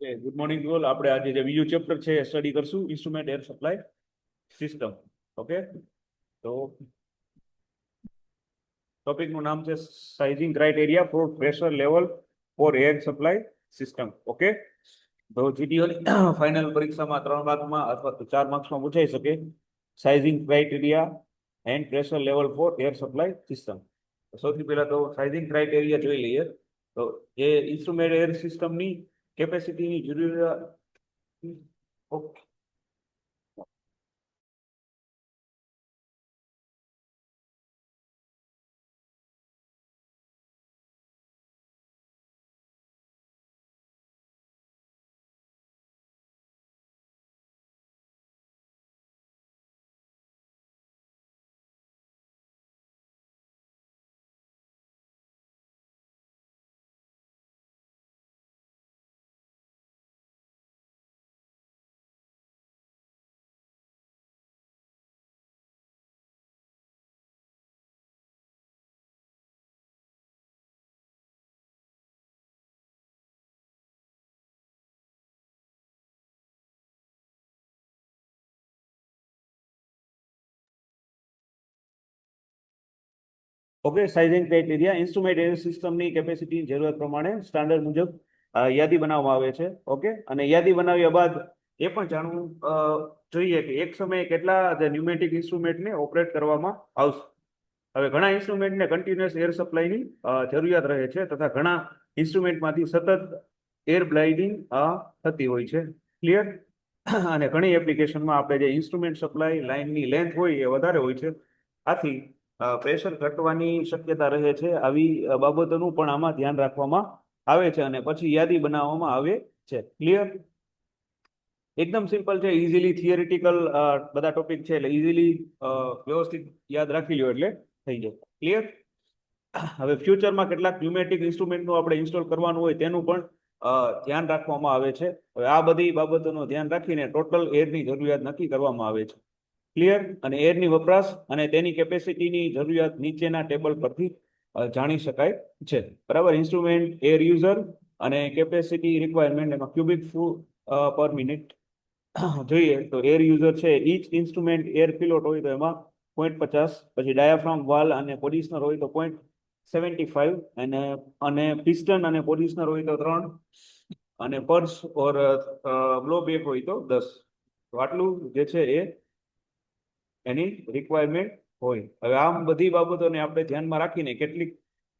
Good morning to all. આપણે આજે જે બીજું ચેપ્ટર છે એ સ્ટડી કરશું, instrument air supply system. Okay, તો ટોપિકનું નામ છે sizing criteria for pressure level for air supply system. Okay, તો જીટીઓની ફાઇનલ પરીક્ષામાં 3 માર્કમાં અથવા તો 4 માર્ક્સમાં પૂછાઈ શકે sizing criteria and pressure level for air supply system. સૌથી પહેલા તો સાઇઝિંગ ક્રાઇટેરિયા જોઈ લઈએ. તો એ ઇન્સ્ટ્રુમેન્ટ એર સિસ્ટમની કેપેસિટીની જરૂરિયાત. Okay, okay, sizing criteria instrument air સિસ્ટમની કેપેસિટીની જરૂરિયાત પ્રમાણે સ્ટાન્ડર્ડ મુજબ યાદી બનાવવામાં આવે છે. ઓકે, અને યાદી બનાવ્યા બાદ એ પણ જાણવું જોઈએ કે એક સમયે કેટલા ન્યુમેટિક ઇન્સ્ટ્રુમેન્ટને ઓપરેટ કરવામાં આવશે. હવે ઘણા ઇન્સ્ટ્રુમેન્ટને કન્ટિન્યુઅસ એર સપ્લાયની જરૂરિયાત રહે છે તથા ઘણા ઇન્સ્ટ્રુમેન્ટમાંથી સતત એર બ્લાઇડિંગ થતી હોય છે. ક્લિયર? અને ઘણી એપ્લિકેશનમાં આપણે જે ઇન્સ્ટ્રુમેન્ટ સપ્લાય લાઇનની લેન્થ હોય એ વધારે હોય છે. આથી પ્રેશર ઘટવાની શક્યતા રહે છે. આવી બાબતોનું પણ આમાં ધ્યાન રાખવામાં આવે છે અને પછી યાદી બનાવવામાં આવે છે. ક્લિયર? એકદમ સિમ્પલ છે, ઇઝીલી થિયરિટિકલ બધા ટોપિક છે એટલે ઇઝીલી વ્યવસ્થિત યાદ રાખી લ્યો એટલે થઈ જાય. ક્લિયર? હવે ફ્યુચરમાં કેટલાક ન્યુમેટિક ઇન્સ્ટ્રુમેન્ટનું આપણે ઇન્સ્ટોલ કરવાનું હોય તેનું પણ ધ્યાન રાખવામાં આવે છે. હવે આ બધી બાબતોનું ધ્યાન રાખીને ટોટલ એરની જરૂરિયાત નક્કી કરવામાં આવે છે. ક્લિયર? અને એરની વપરાશ અને તેની કેપેસિટીની જરૂરિયાત નીચેના ટેબલ પરથી જાણી શકાય છે. બરાબર, ઇન્સ્ટ્રુમેન્ટ એર યુઝર અને કેપેસિટી રિક્વાયરમેન્ટ એમાં ક્યુબિક ફૂટ પર મિનિટ જોઈએ તો એર યુઝર છે ઈચ ઇન્સ્ટ્રુમેન્ટ એર પિલોટ હોય તો એમાં 0.50, પછી ડાયાફ્રામ વાલ અને પોઝિશનર હોય તો 0.75, અને પિસ્ટન અને પોઝિશનર હોય તો 3, અને પર્સ ઓર બ્લો બેક હોય તો 10. તો આટલું જે છે એ એની રિક્વાયરમેન્ટ હોય. હવે આમ બધી બાબતોને આપણે ધ્યાનમાં રાખીને કેટલીક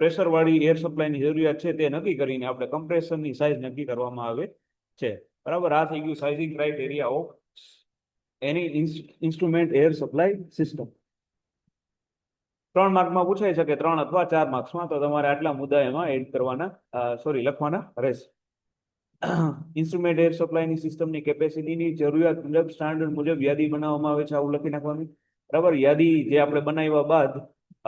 પ્રેશર વાળી એર સપ્લાયની જરૂરિયાત છે તે નક્કી કરીને આપણે કમ્પ્રેસરની સાઇઝ નક્કી કરવામાં આવે છે. બરાબર, આ થઈ ગયું sizing criteria of any instrument air supply system. 3 માર્કમાં પૂછાઈ શકે, 3 અથવા 4 માર્ક્સમાં, તો તમારે આટલા મુદ્દા એમાં એડ કરવાના લખવાના રહેશે. ઇન્સ્ટ્રુમેન્ટ એર સપ્લાયની સિસ્ટમની કેપેસિટીની જરૂરિયાત મુજબ સ્ટાન્ડર્ડ મુજબ યાદી બનાવવામાં આવે છે. આવું લખી નાખવાનું. બરાબર, યાદી જે આપણે બનાવ્યા બાદ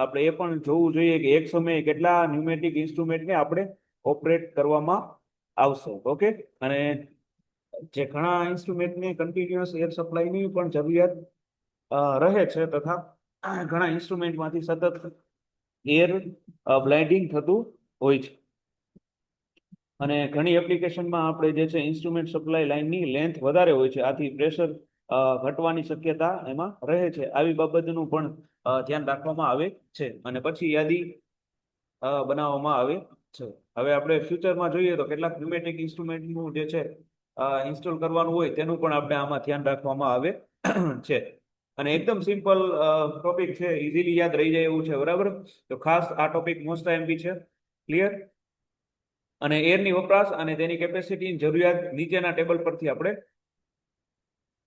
આપણે એ પણ જોવું જોઈએ કે એક સમયે કેટલા ન્યુમેટિક ઇન્સ્ટ્રુમેન્ટને આપણે ઓપરેટ કરવામાં આવશે. ઓકે, અને જે ઘણા ઇન્સ્ટ્રુમેન્ટને કન્ટિન્યુઅસ એર સપ્લાયની પણ જરૂરિયાત રહે છે તથા ઘણા ઇન્સ્ટ્રુમેન્ટમાંથી સતત એર બ્લાઇન્ડિંગ થતું હોય છે. અને ઘણી એપ્લિકેશનમાં આપણે જે છે ઇન્સ્ટ્રુમેન્ટ સપ્લાય લાઇનની લેન્થ વધારે હોય છે. આથી પ્રેશર ઘટવાની શક્યતા એમાં રહે છે. આવી બાબતનું પણ ધ્યાન રાખવામાં આવે છે અને પછી યાદી બનાવવામાં આવે છે. હવે આપણે ફ્યુચરમાં જોઈએ તો કેટલાક ન્યુમેટિક ઇન્સ્ટ્રુમેન્ટનું જે છે ઇન્સ્ટોલ કરવાનું હોય તેનું પણ આપણે આમાં ધ્યાન રાખવામાં આવે છે. અને એકદમ સિમ્પલ ટોપિક છે, ઇઝીલી યાદ રહી જાય એવું છે. બરાબર, તો ખાસ આ ટોપિક મોસ્ટ એમપી છે. ક્લિયર? અને એરની વપરાશ અને તેની કેપેસિટીની જરૂરિયાત નીચેના ટેબલ પરથી આપણે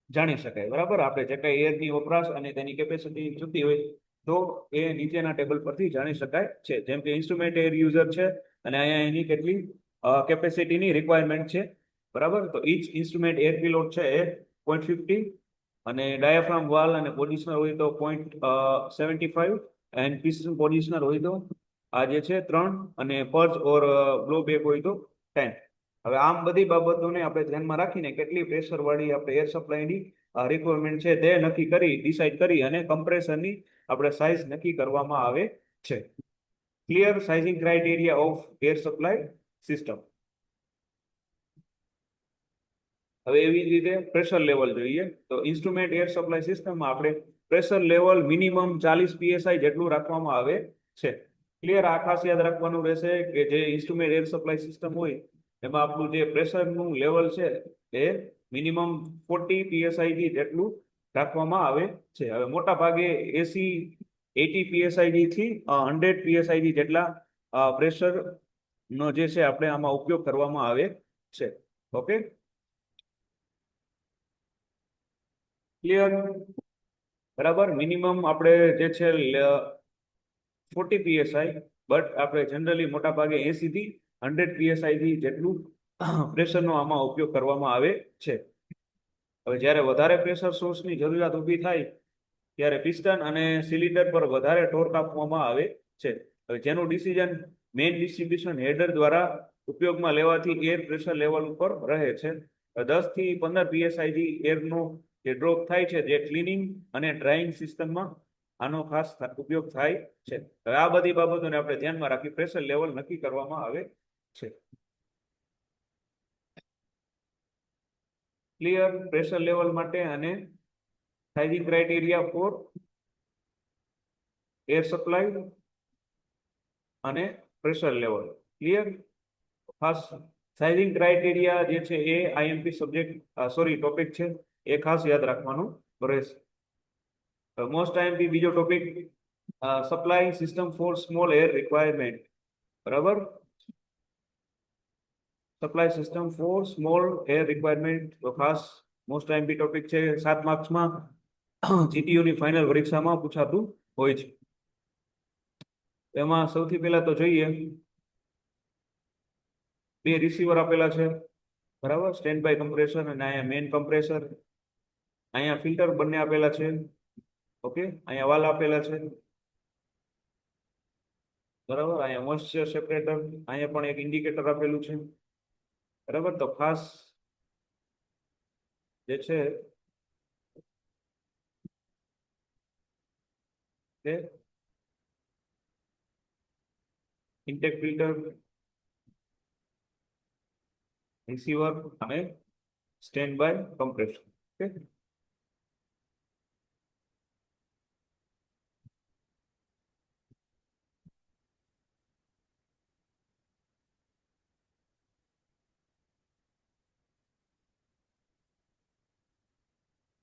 જાણી શકાય. બરાબર, આપણે જે કઈ એરની વપરાશ અને તેની કેપેસિટી જોતી હોય તો એ નીચેના ટેબલ પરથી જાણી શકાય છે. જેમ કે ઇન્સ્ટ્રુમેન્ટ એર યુઝર છે અને અહીંયા એની કેટલી કેપેસિટીની રિક્વાયરમેન્ટ છે. બરાબર, તો ઈચ ઇન્સ્ટ્રુમેન્ટ એર પિલોટ છે એ 0.50, અને ડાયાફ્રામ વાલ અને પોઝિશનર હોય તો 0.75, એન્ડ પિસ્ટન પોઝિશનર હોય તો આ જે છે 3, અને પર્ચ ઓર બ્લો બેક હોય તો 10. હવે આમ બધી બાબતોને આપણે ધ્યાનમાં રાખીને કેટલી પ્રેશર વાળી આપણે એર સપ્લાયની રિક્વાયરમેન્ટ છે તે નક્કી કરી ડિસાઇડ કરી અને કમ્પ્રેસરની આપણે સાઇઝ નક્કી કરવામાં આવે છે. Clear? Sizing criteria of air supply system. હવે એવી જ રીતે પ્રેશર લેવલ જોઈએ તો ઇન્સ્ટ્રુમેન્ટ એર સપ્લાય સિસ્ટમમાં આપણે પ્રેશર લેવલ મિનિમમ 40 PSI જેટલું રાખવામાં આવે છે. ક્લિયર? આ ખાસ યાદ રાખવાનું રહેશે કે જે ઇન્સ્ટ્રુમેન્ટ એર સપ્લાય સિસ્ટમ હોય એમાં આપણું જે પ્રેશરનું લેવલ છે એ મિનિમમ 40 PSI થી જેટલું રાખવામાં આવે છે. હવે મોટા ભાગે 80 PSI થી 100 PSI જેટલા પ્રેશર નો જે છે આપણે આમાં ઉપયોગ કરવામાં આવે છે. Okay, clear? બરાબર. મિનિમમ આપણે જે છે 40 PSI, બટ આપણે જનરલી મોટા ભાગે 80 થી 100 PSI થી જેટલું પ્રેશરનો આમાં ઉપયોગ કરવામાં આવે છે. હવે જ્યારે વધારે પ્રેશર સોર્સની જરૂરિયાત ઊભી થાય ત્યારે પિસ્ટન અને સિલિન્ડર પર વધારે ટોર્ક આપવામાં આવે છે. હવે જેનું ડિસિઝન મેઇન ડિસ્ટ્રીબ્યુશન હેડર દ્વારા ઉપયોગમાં લેવાથી એર પ્રેશર લેવલ ઉપર રહે છે. 10 થી 15 PSI થી એરનો જે ડ્રોપ થાય છે જે ક્લિનિંગ અને ડ્રાઇંગ સિસ્ટમમાં આનો ખાસ ઉપયોગ થાય છે. હવે આ બધી બાબતોને આપણે ધ્યાનમાં રાખી પ્રેશર લેવલ નક્કી કરવામાં આવે છે. ક્લિયર? પ્રેશર લેવલ માટે અને sizing criteria four air supply અને પ્રેશર લેવલ. ક્લિયર? ખાસ સાઇઝિંગ ક્રાઇટેરિયા જે છે એ આઈએમપી સબ્જેક્ટ ટોપિક છે, એ ખાસ યાદ રાખવાનું રહેશે. મોસ્ટ આઈએમપી બીજો topic supply system for small air requirement. બરાબર, supply system for small air requirement તો ખાસ મોસ્ટ આઈએમપી ટોપિક છે. 7 માર્ક્સમાં જીટીયુની ફાઇનલ પરીક્ષામાં પૂછાતું હોય છે. એમાં સૌથી પહેલા તો જોઈએ બે રિસીવર આપેલા છે. બરાબર, સ્ટેન્ડ બાય કમ્પ્રેસર અને અહીંયા મેઇન કમ્પ્રેસર. અહીંયા ફિલ્ટર બંને આપેલા છે. ઓકે, અહીંયા વાલ આપેલા છે. બરાબર, અહીંયા મોઇસ્ચર સેપરેટર, અહીંયા પણ એક ઇન્ડિકેટર આપેલું છે. બરાબર, તો ખાસ જે છે એ ઇન્ટેક ફિલ્ટર, રિસીવર અને સ્ટેન્ડ બાય કમ્પ્રેસર. ઓકે,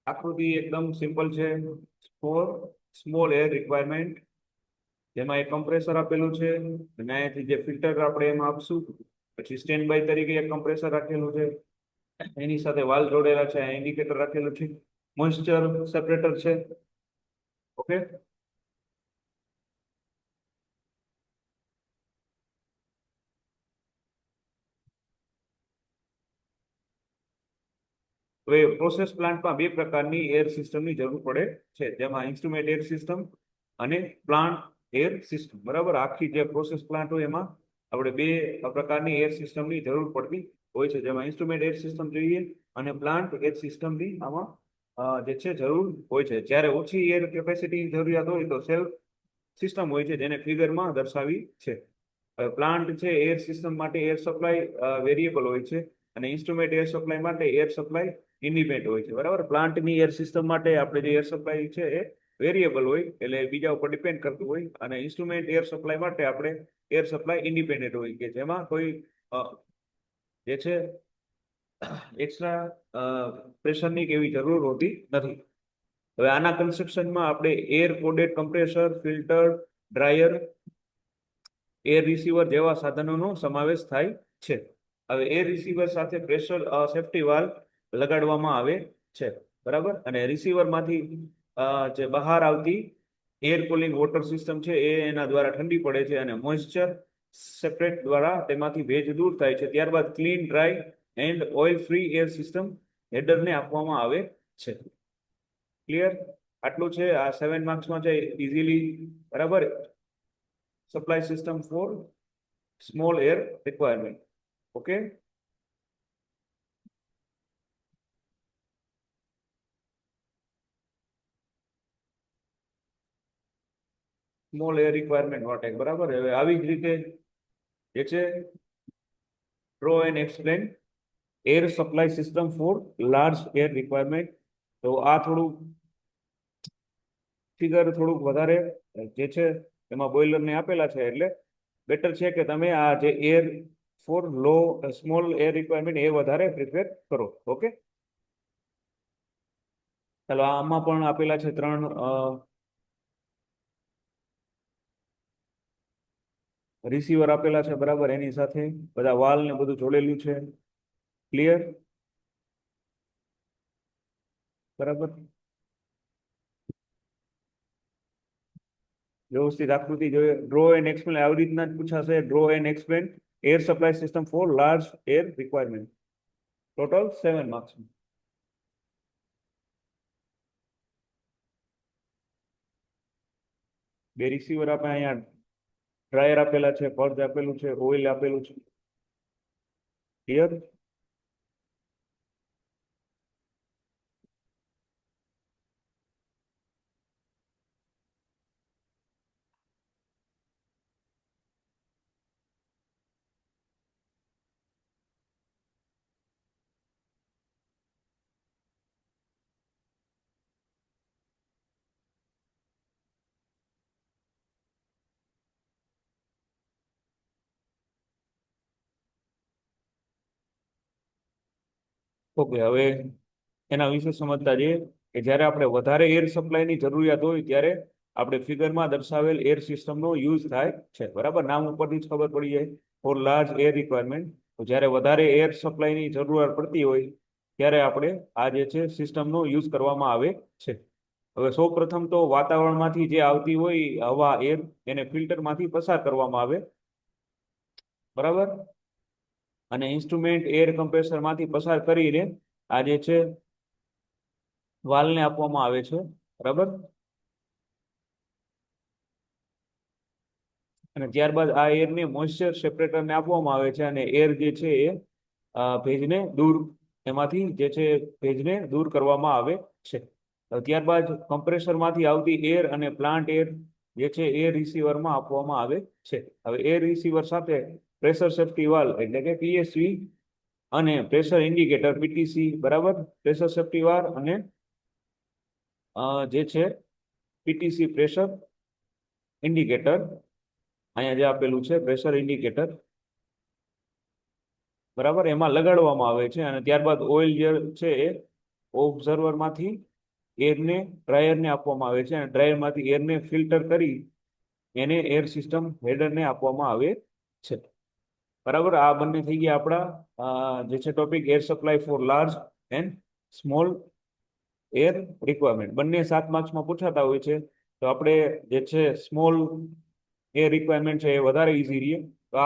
આકૃતિ એકદમ સિમ્પલ છે. ફોર સ્મોલ એર રિક્વાયરમેન્ટ, જેમાં એક કમ્પ્રેસર આપેલું છે અને અહીંયાથી જે ફિલ્ટર આપણે એમાં આપશું. પછી સ્ટેન્ડ બાય તરીકે એક કમ્પ્રેસર રાખેલું છે, એની સાથે વાલ જોડેલા છે, ઇન્ડિકેટર રાખેલું છે, મોઇસ્ચર સેપરેટર છે. ઓકે, હવે પ્રોસેસ પ્લાન્ટમાં બે પ્રકારની એર સિસ્ટમની જરૂર પડે છે, જેમાં ઇન્સ્ટ્રુમેન્ટ એર સિસ્ટમ અને પ્લાન્ટ એર સિસ્ટમ. બરાબર, આખી જે પ્રોસેસ પ્લાન્ટ હોય એમાં આપણે બે પ્રકારની એર સિસ્ટમની જરૂર પડતી હોય છે, જેમાં ઇન્સ્ટ્રુમેન્ટ એર સિસ્ટમ જોઈએ અને પ્લાન્ટ એર સિસ્ટમની આમાં જે છે જરૂર હોય છે. જ્યારે ઓછી એર કેપેસિટીની જરૂરિયાત હોય તો સેલ્ફ સિસ્ટમ હોય છે, જેને ફિગરમાં દર્શાવી છે. પ્લાન્ટ છે એર સિસ્ટમ માટે એર સપ્લાય વેરિયેબલ હોય છે અને ઇન્સ્ટ્રુમેન્ટ એર સપ્લાય માટે એર સપ્લાય ઇન્ડિપેન્ડન્ટ હોય છે. બરાબર, પ્લાન્ટની એર સિસ્ટમ માટે આપણે જે એર સપ્લાય છે એ વેરિયેબલ હોય, એટલે બીજા ઉપર ડિપેન્ડ કરતું હોય, અને ઇન્સ્ટ્રુમેન્ટ એર સપ્લાય માટે આપણે એર સપ્લાય ઇન્ડિપેન્ડન્ટ હોય કે જેમાં કોઈ જે છે એક્સ્ટ્રા પ્રેશરની કે એવી જરૂર હોતી નથી. હવે આના કન્સ્ટ્રક્શનમાં આપણે air coded compressor, filter, dryer, air receiver જેવા સાધનોનો સમાવેશ થાય છે. હવે એર રિસીવર સાથે પ્રેશર સેફ્ટી વાલ્વ લગાડવામાં આવે છે. બરાબર, અને રિસીવરમાંથી જે બહાર આવતી એર કુલિંગ વોટર સિસ્ટમ છે એ એના દ્વારા ઠંડી પડે છે અને મોઇસ્ચર સેપરેટ દ્વારા તેમાંથી ભેજ દૂર થાય છે. ત્યારબાદ clean, dry and oil free air system હેડરને આપવામાં આવે છે. ક્લિયર? આટલું છે. આ 7 માર્ક્સમાં છે ઇઝીલી. બરાબર, supply system for small air requirement. Okay, small air requirement માટે. બરાબર, હવે આવી જ રીતે જે છે draw and explain air supply system for large air requirement. તો આ થોડું ફિગર થોડુંક વધારે જે છે એમાં બોઇલરને આપેલા છે, એટલે બેટર છે કે તમે આ જે air for small air requirement એ વધારે પ્રિપેર કરો. ઓકે, ચાલો આમાં પણ આપેલા છે 3 રિસીવર આપેલા છે, બરાબર, એની સાથે બધા વાલ ને બધું જોડેલું છે. ક્લિયર? બરાબર, વ્યવસ્થિત આકૃતિ જોઈએ. ડ્રો એન્ડ એક્સપ્લેન આવી રીતના જ પૂછાશે. Draw and explain air supply system for large air requirement. Total 7 marks. બે રિસીવર આપે, અહીંયા ડ્રાયર આપેલા છે, પર્જ આપેલું છે, ઓઇલ આપેલું છે. ક્લિયર? ઓકે, હવે એના વિશે સમજતા જઈએ કે જ્યારે આપણે વધારે એર સપ્લાયની જરૂરિયાત હોય ત્યારે આપણે ફિગરમાં દર્શાવેલ એર સિસ્ટમનો યુઝ થાય છે. બરાબર, નામ ઉપરથી જ ખબર પડી જાય, ફોર લાર્જ એર રિક્વાયરમેન્ટ. તો જ્યારે વધારે એર સપ્લાયની જરૂરિયાત પડતી હોય ત્યારે આપણે આ જે છે સિસ્ટમનો યુઝ કરવામાં આવે છે. હવે સૌ પ્રથમ તો વાતાવરણમાંથી જે આવતી હોય હવા, એર, એને ફિલ્ટરમાંથી પસાર કરવામાં આવે. બરાબર, અને ઇન્સ્ટ્રુમેન્ટ એર કમ્પ્રેસરમાંથી પસાર કરીને આ જે છે વાલ્વને આપવામાં આવે છે. બરાબર, અને ત્યારબાદ આ એરને મોઇસ્ચર સેપરેટરને આપવામાં આવે છે, અને એર જે છે એ ભેજને દૂર, એમાંથી જે છે ભેજને દૂર કરવામાં આવે છે. ત્યારબાદ કમ્પ્રેસરમાંથી આવતી એર અને પ્લાન્ટ એર જે છે એ રિસીવરમાં આપવામાં આવે છે. હવે એર રિસીવર સાથે પ્રેશર સેફ્ટી વાલ્વ એટલે કે પીએસવી અને પ્રેશર ઇન્ડિકેટર પીટીસી, બરાબર, પ્રેશર સેફ્ટી વાલ્વ અને જે છે પીટીસી પ્રેશર ઇન્ડિકેટર, અહીંયા જે આપેલું છે પ્રેશર ઇન્ડિકેટર, બરાબર, એમાં લગાડવામાં આવે છે. અને ત્યારબાદ ઓઇલ જે છે એ ઓબ્ઝર્વરમાંથી એરને ડ્રાયરને આપવામાં આવે છે, અને ડ્રાયરમાંથી એરને ફિલ્ટર કરી એને એર સિસ્ટમ હેડરને આપવામાં આવે છે. બરાબર, આ બંને થઈ ગયા આપણા જે છે topic air supply for large and small air requirement. બંને 7 માર્ક્સમાં પૂછાતા હોય છે. તો આપણે જે છે સ્મોલ એર રિક્વાયરમેન્ટ છે એ વધારે ઈઝી રહીએ, તો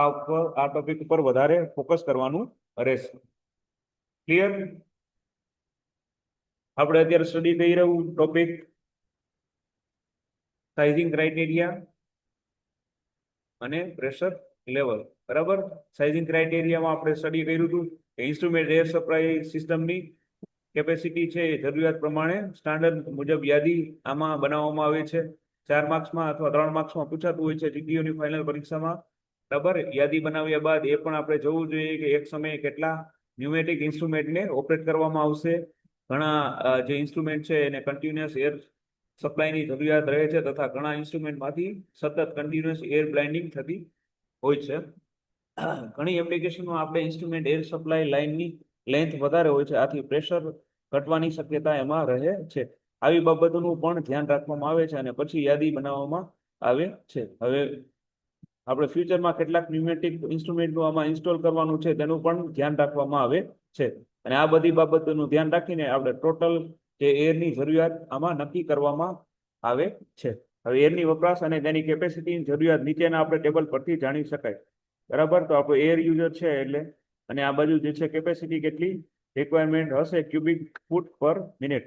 આ ટોપિક ઉપર વધારે ફોકસ કરવાનું રહેશે. ક્લિયર? આપણે અત્યારે સ્ટડી કરી રહ્યું ટોપિક સાઇઝિંગ ક્રાઇટેરિયા અને પ્રેશર લેવલ. બરાબર, સાઇઝિંગ ક્રાઇટેરિયામાં આપણે સ્ટડી કર્યું હતું કે ઇન્સ્ટ્રુમેન્ટ એર સપ્લાય સિસ્ટમની કેપેસિટી છે એ જરૂરિયાત પ્રમાણે સ્ટાન્ડર્ડ મુજબ યાદી આમાં બનાવવામાં આવે છે. 4 માર્ક્સમાં અથવા 3 માર્ક્સમાં પૂછાતું હોય છે જીટીયુની ફાઇનલ પરીક્ષામાં. બરાબર, યાદી બનાવ્યા બાદ એ પણ આપણે જોવું જોઈએ કે એક સમયે કેટલા ન્યુમેટિક ઇન્સ્ટ્રુમેન્ટને ઓપરેટ કરવામાં આવશે. ઘણા જે ઇન્સ્ટ્રુમેન્ટ છે એને કન્ટિન્યુઅસ એર સપ્લાયની જરૂરિયાત રહે છે, તથા ઘણા ઇન્સ્ટ્રુમેન્ટમાંથી સતત કન્ટિન્યુઅસ એર બ્લાઇન્ડિંગ થતી હોય છે. ઘણી એપ્લિકેશનમાં આપણે ઇન્સ્ટ્રુમેન્ટ એર સપ્લાય લાઇનની લેન્થ વધારે હોય છે, આથી પ્રેશર ઘટવાની શક્યતા એમાં રહે છે. આવી બાબતોનું પણ ધ્યાન રાખવામાં આવે છે અને પછી યાદી બનાવવામાં આવે છે. હવે આપણે ફ્યુચરમાં કેટલાક ન્યુમેટિક ઇન્સ્ટ્રુમેન્ટનું આમાં ઇન્સ્ટોલ કરવાનું છે તેનું પણ ધ્યાન રાખવામાં આવે છે, અને આ બધી બાબતોનું ધ્યાન રાખીને આપણે ટોટલ જે એરની જરૂરિયાત આમાં નક્કી કરવામાં આવે છે. હવે એરની વપરાશ અને તેની કેપેસિટીની જરૂરિયાત નીચેના આપણે ટેબલ પરથી જાણી શકાય. બરાબર, તો આપણો એર યુઝર છે એટલે, અને આ બાજુ જે છે કેપેસિટી કેટલી રિક્વાયરમેન્ટ હશે ક્યુબિક ફૂટ પર મિનિટ.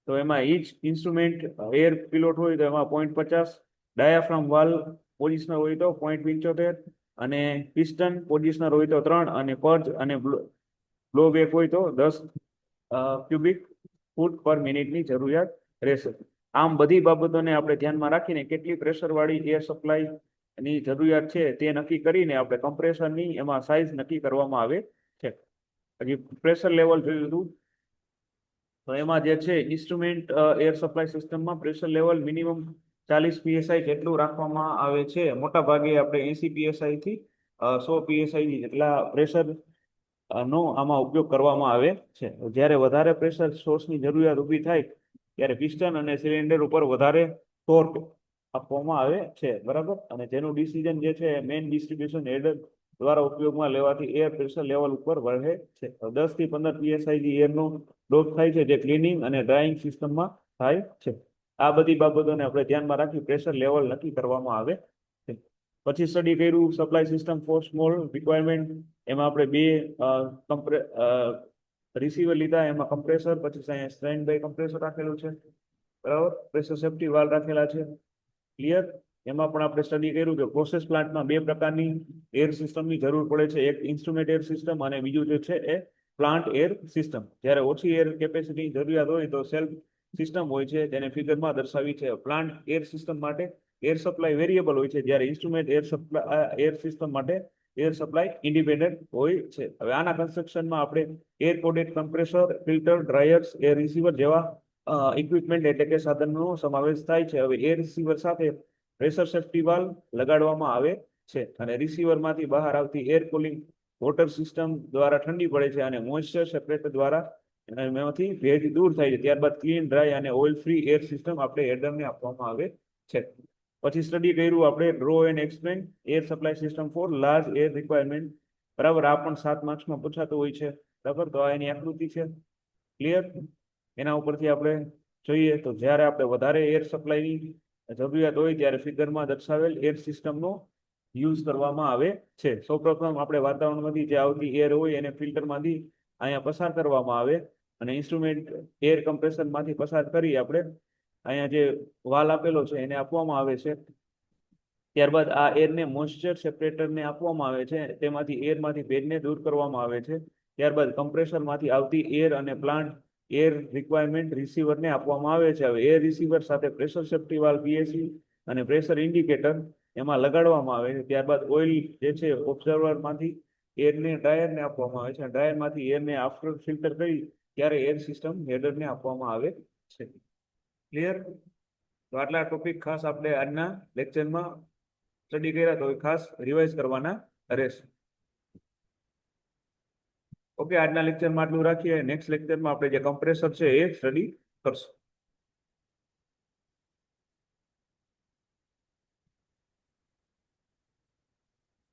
તો એમાં ઈચ ઇન્સ્ટ્રુમેન્ટ એર પિલોટ હોય તો એમાં 0.50, ડાયાફ્રામ વાલ્વ પોઝિશનર હોય તો 0.75, અને પિસ્ટન પોઝિશનર હોય તો 3, અને પર્જ અને બ્લો બેક હોય તો 10 ક્યુબિક ફૂટ પર મિનિટની જરૂરિયાત રહેશે. આમ બધી બાબતોને આપણે ધ્યાનમાં રાખીને કેટલી પ્રેશર વાળી એર સપ્લાય ની જરૂરિયાત છે તે નક્કી કરીને આપણે કમ્પ્રેસરની એમાં સાઇઝ નક્કી કરવામાં આવે છે. હજી પ્રેશર લેવલ જોયું હતું, તો એમાં જે છે ઇન્સ્ટ્રુમેન્ટ એર સપ્લાય સિસ્ટમમાં પ્રેશર લેવલ મિનિમમ 40 PSI જેટલું રાખવામાં આવે છે. મોટા ભાગે આપણે 80 PSI થી 100 PSI જેટલા પ્રેશર નો આમાં ઉપયોગ કરવામાં આવે છે. જ્યારે વધારે પ્રેશર સોર્સની જરૂરિયાત ઊભી થાય ત્યારે પિસ્ટન અને સિલિન્ડર ઉપર વધારે ટોર્ક આપવામાં આવે છે, બરાબર. અને જેનું ડિસિઝન જે છે મેઇન ડિસ્ટ્રીબ્યુશન હેડર દ્વારા ઉપયોગમાં લેવાથી એર પ્રેશર લેવલ ઉપર રહે છે. 10 થી 15 PSI થી એરનો ડ્રોપ થાય છે, જે ક્લિનિંગ અને ડ્રાઇંગ સિસ્ટમમાં થાય છે. આ બધી બાબતોને આપણે ધ્યાનમાં રાખી પ્રેશર લેવલ નક્કી કરવામાં આવે છે. પછી સ્ટડી કર્યું supply system for small requirement. એમાં આપણે બે રિસીવર લીધા, એમાં કમ્પ્રેસર, પછી અહીંયા સ્ટ્રેન્ડ બાય કમ્પ્રેસર રાખેલું છે, બરાબર. પ્રેશર સેફ્ટી વાલ્વ રાખેલા છે, ક્લિયર. એમાં પણ આપણે સ્ટડી કર્યું કે પ્રોસેસ પ્લાન્ટમાં બે પ્રકારની એર સિસ્ટમની જરૂર પડે છે, એક ઇન્સ્ટ્રુમેન્ટ એર સિસ્ટમ અને બીજું જે છે એ પ્લાન્ટ એર સિસ્ટમ. જ્યારે ઓછી એર કેપેસિટીની જરૂરિયાત હોય તો સેલ્ફ સિસ્ટમ હોય છે, તેને ફિગરમાં દર્શાવી છે. પ્લાન્ટ એર સિસ્ટમ માટે એર સપ્લાય વેરિયેબલ હોય છે, જ્યારે ઇન્સ્ટ્રુમેન્ટ એર સિસ્ટમ માટે એર સપ્લાય ઇન્ડિપેન્ડન્ટ હોય છે. હવે આના કન્સ્ટ્રક્શનમાં આપણે air coded compressor, filter, dryers, air receiver જેવા ઇક્વિપમેન્ટ એટલે કે સાધનનો સમાવેશ થાય છે. હવે એર રિસીવર સાથે પ્રેશર સેફ્ટી વાલ્વ લગાડવામાં આવે છે અને રિસીવરમાંથી બહાર આવતી એર કુલિંગ વોટર સિસ્ટમ દ્વારા ઠંડી પડે છે અને મોઇસ્ચર સેપરેટર દ્વારા એમાંથી ભેજ દૂર થાય છે. ત્યારબાદ ક્લીન, ડ્રાય અને ઓઇલ ફ્રી એર સિસ્ટમ આપણે હેડરને આપવામાં આવે છે. પછી સ્ટડી કર્યું આપણે draw and explain air supply system for large air requirement, બરાબર. આ પણ 7 માર્ક્સમાં પૂછાતું હોય છે, બરાબર. તો આ એની આકૃતિ છે, ક્લિયર. એના ઉપરથી આપણે જોઈએ તો જ્યારે આપણે વધારે એર સપ્લાયની જરૂરિયાત હોય ત્યારે ફિગરમાં દર્શાવેલ એર સિસ્ટમનો યુઝ કરવામાં આવે છે. સૌપ્રથમ આપણે વાતાવરણમાંથી જે આવતી એર હોય એને ફિલ્ટરમાંથી અહીંયા પસાર કરવામાં આવે અને ઇન્સ્ટ્રુમેન્ટ એર કમ્પ્રેશરમાંથી પસાર કરી આપણે અહીંયા જે વાલ આપેલો છે એને આપવામાં આવે છે. ત્યારબાદ આ એરને મોઇસ્ચર સેપરેટરને આપવામાં આવે છે, તેમાંથી એરમાંથી ભેજને દૂર કરવામાં આવે છે. ત્યારબાદ કમ્પ્રેસરમાંથી આવતી એર અને પ્લાન્ટ એર રિક્વાયરમેન્ટ રિસીવરને આપવામાં આવે છે. હવે એર રિસીવર સાથે પ્રેશર સેફ્ટી વાલ્વ, પીએસવી અને પ્રેશર ઇન્ડિકેટર એમાં લગાડવામાં આવે છે. ત્યારબાદ ઓઇલ જે છે ઓબ્ઝર્વરમાંથી એરને ડ્રાયરને આપવામાં આવે છે, ડ્રાયરમાંથી એરને આફ્ટર ફિલ્ટર કરી ત્યારે એર સિસ્ટમ હેડરને આપવામાં આવે છે, ક્લિયર. તો આટલા ટોપિક ખાસ આપણે આજના લેક્ચરમાં સ્ટડી કર્યા, તો ખાસ રિવાઇઝ કરવાના રહેશે. ઓકે, આજના લેક્ચરમાં આટલું રાખીએ. નેક્સ્ટ લેક્ચરમાં આપણે જે કમ્પ્રેસર છે એ સ્ટડી કરશું.